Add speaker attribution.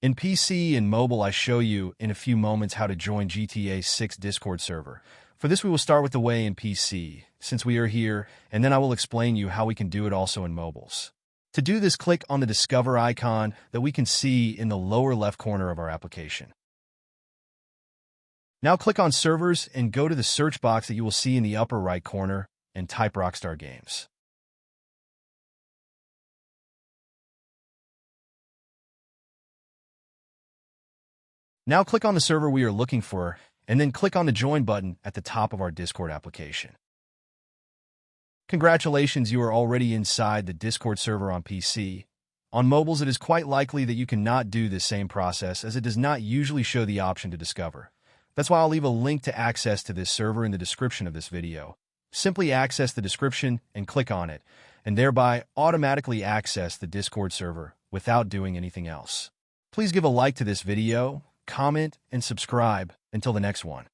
Speaker 1: In PC and mobile, I show you in a few moments how to join GTA 6 Discord server. For this, we will start with the way in PC, since we are here, and then I will explain you how we can do it also in mobiles. To do this, click on the Discover icon that we can see in the lower left corner of our application. Now click on Servers and go to the search box that you will see in the upper right corner and type Rockstar Games. Now click on the server we are looking for, and then click on the Join button at the top of our Discord application. Congratulations, you are already inside the Discord server on PC. On mobiles, it is quite likely that you cannot do this same process, as it does not usually show the option to discover. That's why I'll leave a link to access to this server in the description of this video. Simply access the description and click on it, and thereby automatically access the Discord server without doing anything else. Please give a like to this video, comment, and subscribe. Until the next one.